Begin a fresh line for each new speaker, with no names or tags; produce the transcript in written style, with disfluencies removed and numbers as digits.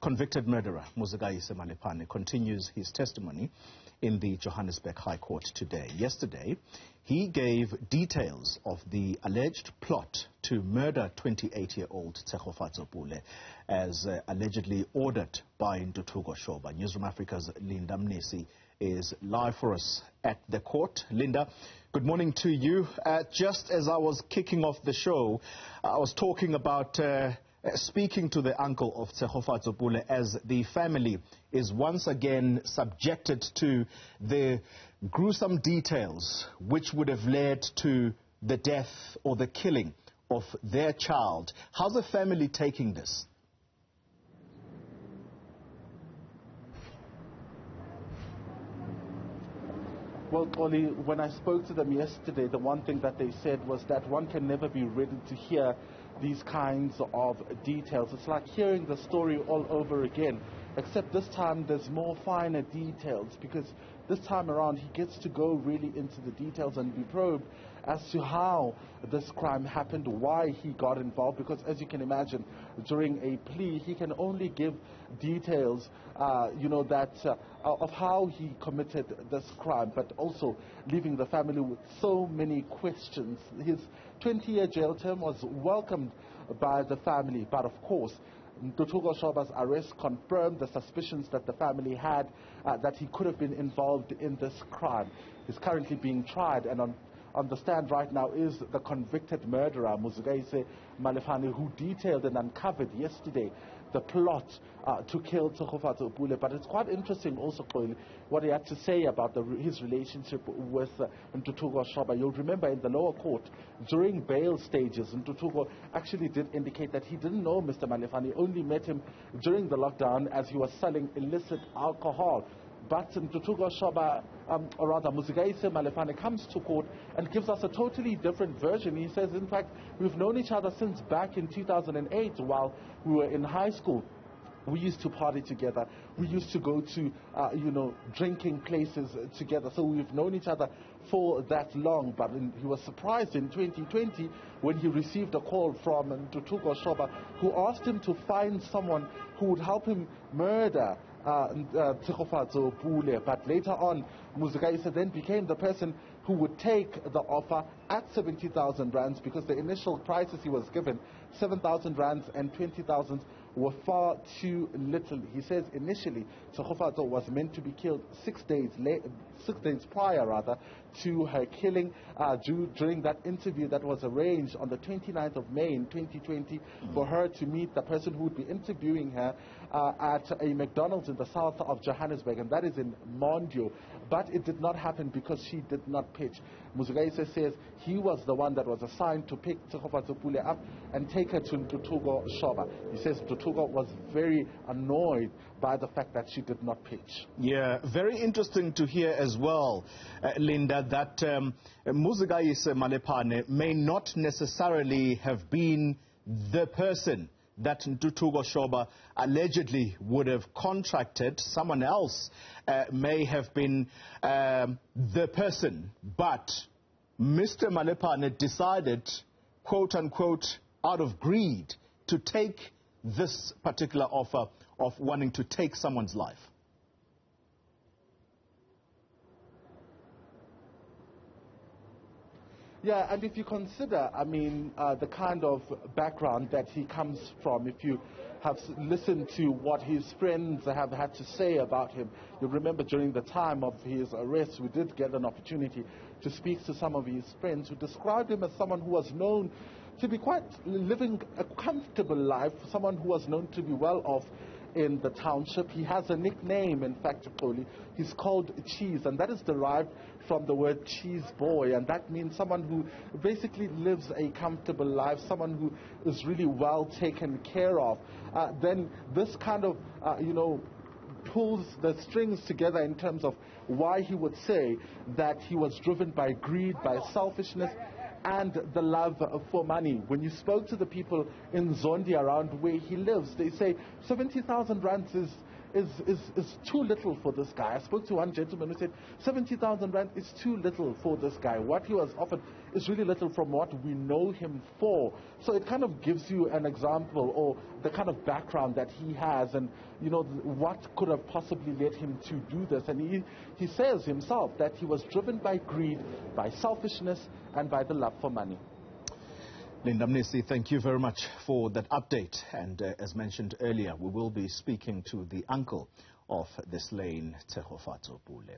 Convicted murderer Muzikayise Malephane continues his testimony in the Johannesburg High Court today. Yesterday, he gave details of the alleged plot to murder 28-year-old Tshegofatso Pule as allegedly ordered by Ntuthuko Shoba. Newzroom Afrika's Linda Mnisi is live for us at the court. Linda, good morning to you. Just as I was kicking off the show, I was talking about speaking to the uncle of Tshegofatso Pule as the family is once again subjected to the gruesome details which would have led to the death or the killing of their child. How's the family taking this?
Well, Oli, when I spoke to them yesterday, the one thing that they said was that one can never be ready to hear these kinds of details. It's like hearing the story all over again, except this time there's more finer details, because this time around he gets to go really into the details and be probed as to how this crime happened, why he got involved, because as you can imagine, during a plea he can only give details of how he committed this crime, but also leaving the family with so many questions. His 20-year jail term was welcomed by the family, but of course Ntuthuko Shoba's arrest confirmed the suspicions that the family had that he could have been involved in this crime. He's currently being tried, and on the stand right now is the convicted murderer Muzikayise Malephane, who detailed and uncovered yesterday the plot to kill Tshegofatso Pule. But it's quite interesting also, what he had to say about his relationship with Ntuthuko Shoba. You'll remember in the lower court, during bail stages, Ntuthuko actually did indicate that he didn't know Mr. Malephane, only met him during the lockdown as he was selling illicit alcohol. But Ntuthuko Shoba, or rather Muzikayise Malephane, comes to court and gives us a totally different version. He says, in fact, we've known each other since back in 2008 while we were in high school. We used to party together. We used to go to, drinking places together. So we've known each other for that long. But he was surprised in 2020 when he received a call from Ntuthuko Shoba, who asked him to find someone who would help him murder Tshegofatso Pule. But later on, Muzikayise then became the person who would take the offer at 70,000 rands, because the initial prices he was given, 7,000 rands and 20,000, were far too little. He says initially Tshegofatso was meant to be killed 6 days prior to her killing. During that interview that was arranged on the 29th of May in 2020 for her to meet the person who would be interviewing her at a McDonald's in the south of Johannesburg, and that is in Mondio. But it did not happen because she did not pitch. Muzikayise says he was the one that was assigned to pick Tshegofatso Pule up and take her to Ntuthuko Shoba. He says Ntuthuko was very annoyed by the fact that she did not pitch.
Yeah, very interesting to hear as well, Linda, that Muzikayise Malephane may not necessarily have been the person that Ntuthuko Shoba allegedly would have contracted. Someone else may have been the person, but Mr. Malephane decided, quote unquote, out of greed, to take this particular offer of wanting to take someone's life.
Yeah, and if you consider, the kind of background that he comes from, if you have listened to what his friends have had to say about him, you remember during the time of his arrest, we did get an opportunity to speak to some of his friends who described him as someone who was known to be living a comfortable life, someone who was known to be well off in the township. He has a nickname, in fact, he's called Cheese, and that is derived from the word cheese boy, and that means someone who basically lives a comfortable life, someone who is really well taken care of. Then this kind of, pulls the strings together in terms of why he would say that he was driven by greed, by selfishness, and the love for money. When you spoke to the people in Zondi around where he lives, they say 70,000 rands is too little for this guy. I spoke to one gentleman who said 70,000 rand is too little for this guy. What he was offered is really little from what we know him for. So it kind of gives you an example or the kind of background that he has, and you know what could have possibly led him to do this. And he says himself that he was driven by greed, by selfishness, and by the love for money.
Linda Mnisi, thank you very much for that update. And as mentioned earlier, we will be speaking to the uncle of the slain Tshegofatso Pule.